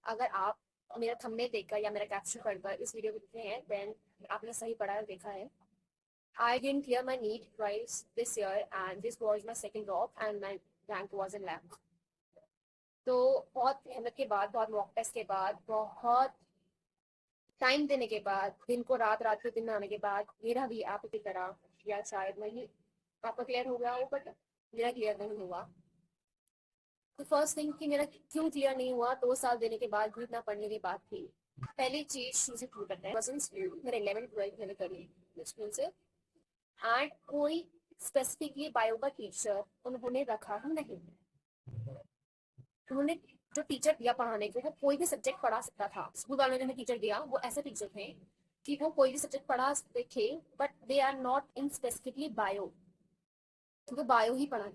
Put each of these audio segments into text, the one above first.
अगर आप मेरा थंबनेल देखकर या मेरा कैप्शन पढ़कर इस वीडियो को देखे हैं देन आपने सही पढ़ा है, देखा है। I didn't clear my NEET twice this year and this was my second drop and my rank was in lab. तो बहुत मेहनत के बाद, बहुत मॉक टेस्ट के बाद, बहुत टाइम देने के बाद, दिन को रात, रात को दिन आने के बाद मेरा भी आपकी तरह या शायद वही आपका क्लियर हो गया हो बट मेरा क्लियर नहीं हुआ। तो फर्स्ट थिंग कि मेरा क्यों क्लियर नहीं हुआ 2 साल देने के बाद भी इतना पढ़ने की बात थी। पहली चीज मुझे क्यों करता है मेरे 11th-12th मैंने करी स्कूल से एंड कोई स्पेसिफिकली बायो का टीचर उन्होंने रखा ही नहीं। उन्होंने जो टीचर दिया पढ़ाने को वो कोई भी सब्जेक्ट पढ़ा सकता था। स्कूल वालों ने हमें टीचर दिया, वो ऐसे टीचर थे कि वो कोई भी सब्जेक्ट पढ़ा सकते थे but they are not in specifically bio, तो वो बायो ही पढ़ा।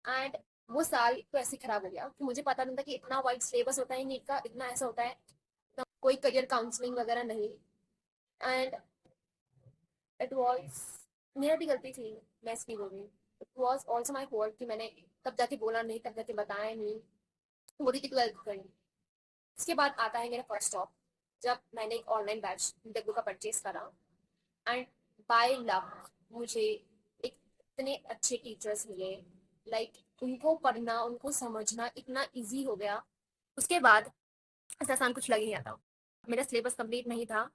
एंड वो साल तो ऐसे खराब हो गया कि मुझे पता नहीं था कि इतना वाइड सिलेबस होता है नीट का, इतना ऐसा होता है, इतना कोई करियर काउंसलिंग वगैरह नहीं। एंड इट वॉज मेरा भी गलती थी, मैं इसकी बोल रही हूँ। It was also my fault कि मैंने तब जाके बोला नहीं, तब जाके बताया नहीं, पूरी की 12th करी। इसके बाद आता है मेरा फर्स्ट स्टॉप, जब मैंने एक ऑनलाइन बैच डब्ल्यू का परचेज करा एंड बाय लक मुझे एक इतने अच्छे टीचर्स मिले, लाइक उनको पढ़ना, उनको समझना इतना इजी हो गया। उसके बाद ऐसा आसान कुछ लग ही नहीं आता। मेरा सिलेबस कंप्लीट नहीं था,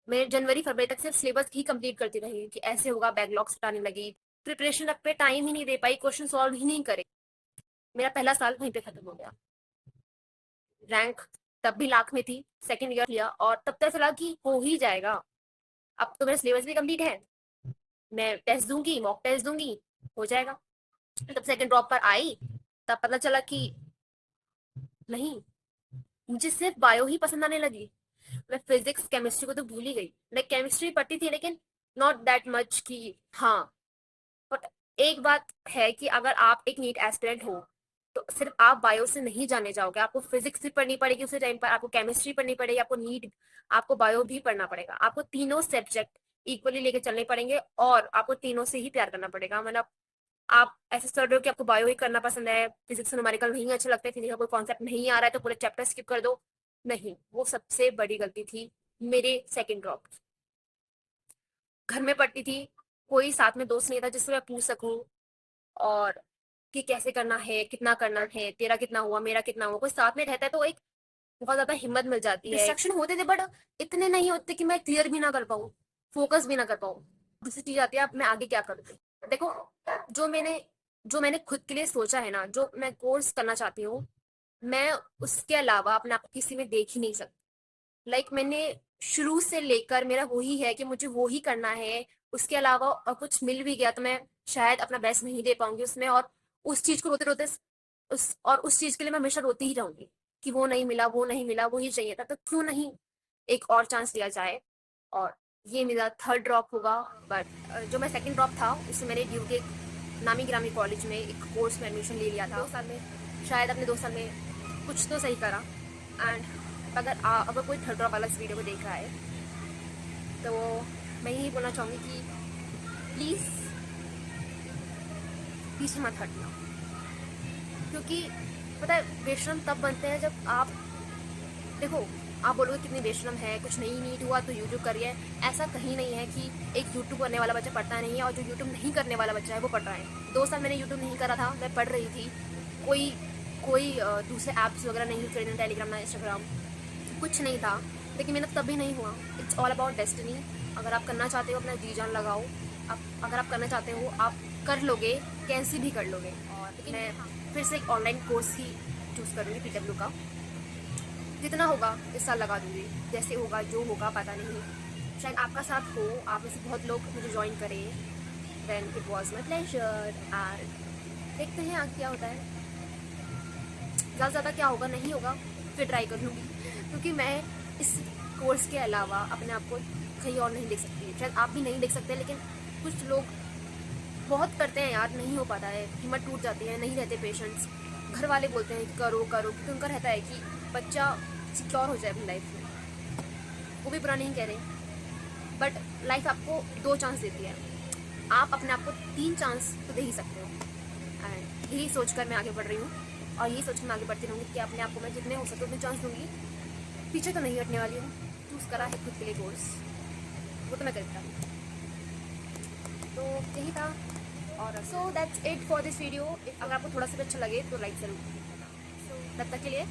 मैं जनवरी फरवरी तक सिर्फ सिलेबस ही कंप्लीट करती रही कि ऐसे होगा, बैकलॉग्स हटाने लगी, प्रिपरेशन पे टाइम ही नहीं दे पाई, क्वेश्चन सॉल्व ही नहीं करे। मेरा पहला साल वहीं पे खत्म हो गया। रैंक तब भी लाख में थी, सेकंड ईयर लिया और तब तक चला कि हो ही जाएगा, अब तो मेरा सिलेबस भी कंप्लीट है, मैं टेस्ट दूंगी, मॉक टेस्ट दूंगी, हो जाएगा। तब सेकंड ड्रॉप पर आई, तब पता चला कि नहीं, मुझे सिर्फ बायो ही पसंद आने लगी। मैं फिजिक्स केमिस्ट्री को तो भूल ही गई। मैं केमिस्ट्री पढ़ती थी लेकिन नॉट दैट मच कि हाँ। बट एक बात है कि अगर आप एक नीट एस्पिरेंट हो तो सिर्फ आप बायो से नहीं जाने जाओगे, आपको फिजिक्स भी पढ़नी पड़ेगी उसी टाइम पर, आपको केमिस्ट्री पढ़नी पड़ेगी, आपको नीट, आपको बायो भी पढ़ना पड़ेगा, आपको तीनों सब्जेक्ट इक्वली लेके चलने पड़ेंगे और आपको तीनों से ही प्यार करना पड़ेगा। मतलब आप ऐसे सोच रहे हो कि आपको बायो ही करना पसंद है, फिजिक्स न्यूमेरिकल नहीं अच्छा लगता है, फिजिक्स का कोई कॉन्सेप्ट नहीं आ रहा है तो पूरे चैप्टर स्किप कर दो, नहीं, वो सबसे बड़ी गलती थी मेरे सेकंड ड्रॉप। घर में पढ़ती थी, कोई साथ में दोस्त नहीं था जिससे मैं पूछ सकूं और कि कैसे करना है, कितना करना है, तेरा कितना हुआ, मेरा कितना हुआ, कोई साथ में रहता है तो एक बहुत ज्यादा हिम्मत मिल जाती है। डिस्ट्रैक्शन होते थे बट इतने नहीं होते कि मैं क्लियर भी ना कर पाऊँ, फोकस भी ना कर पाऊँ। दूसरी चीज आती है अब मैं आगे क्या करूँ। देखो, जो मैंने जो मैंने खुद के लिए सोचा है ना, जो मैं कोर्स करना चाहती हूँ, मैं उसके अलावा अपने आप को किसी में देख ही नहीं सकती। मैंने शुरू से लेकर मेरा वही है कि मुझे वो ही करना है, उसके अलावा और कुछ मिल भी गया तो मैं शायद अपना बेस्ट नहीं दे पाऊंगी उसमें, और उस चीज को रोते रोते उस चीज के लिए मैं हमेशा रोती ही रहूंगी कि वो नहीं मिला, वो नहीं मिला, वो ही चाहिए था, तो क्यों नहीं एक और चांस दिया जाए। और ये मेरा थर्ड ड्रॉप होगा। बट जो मैं सेकंड ड्रॉप था उसमें मैंने ड्यू के नामी गिरामी कॉलेज में एक कोर्स में एडमिशन ले लिया था 2 साल में, शायद अपने 2 साल में कुछ तो सही करा। एंड अगर कोई थर्ड ड्रॉप वाला इस वीडियो को देख रहा है तो मैं यही बोलना चाहूँगी कि प्लीज़ पीछे मत हटना, क्योंकि पता है बेशरम तब बनते हैं जब आप, देखो आप बोलोगे कितनी बेशरम है, कुछ नहीं नीट हुआ तो यूट्यूब करिए, ऐसा कहीं नहीं है कि एक यूट्यूब करने वाला बच्चा पढ़ता नहीं है और जो यूट्यूब नहीं करने वाला बच्चा है वो पढ़ रहा है। 2 साल मैंने यूट्यूब नहीं करा था, मैं पढ़ रही थी, कोई कोई दूसरे ऐप्स वगैरह नहीं यूज कर रही थी, टेलीग्राम ना इंस्टाग्राम, कुछ नहीं था, लेकिन मेहनत तब भी नहीं हुआ। It's all about destiny. अगर आप करना चाहते हो अपना जी जान लगाओ, अगर आप करना चाहते हो आप कर लोगे, कैसे भी कर लोगे। और लेकिन मैं फिर से एक ऑनलाइन कोर्स ही चूज़ करूँगी, PW का, जितना होगा इस साल लगा दूंगी, जैसे होगा जो होगा पता नहीं, शायद आपका साथ हो, आप में से बहुत लोग मुझे ज्वाइन करें, then it was my pleasure. And देखते हैं आगे क्या होता है, ज़्यादा ज़्यादा क्या होगा, नहीं होगा फिर ट्राई कर लूँगी, क्योंकि मैं इस कोर्स के अलावा अपने आप को कहीं और नहीं देख सकती। शायद आप भी नहीं देख सकते, लेकिन कुछ लोग बहुत करते हैं यार, नहीं हो पाता है, हिम्मत टूट जाती है, नहीं रहते पेशेंट्स, घर वाले बोलते हैं करो करो, क्योंकि उनका रहता है कि बच्चा सिक्योर हो जाए अपनी लाइफ में। वो भी बुरा नहीं कह रहे, बट लाइफ आपको 2 चांस देती है, आप अपने आप को 3 चांस तो दे ही सकते हो। एंड यही सोचकर मैं आगे बढ़ रही हूँ और यही सोच के मैं आगे बढ़ती रहूँगी कि अपने आप को मैं जितने हो सके उतने चांस दूँगी, पीछे तो नहीं हटने वाली हूँ। चूज़ करा है खुद के लिए कोर्स, वो तो मैं करता हूँ। तो यही था, और so that's it for this video. अगर आपको थोड़ा सा भी अच्छा लगे तो लाइक ज़रूर करना। तब तक के लिए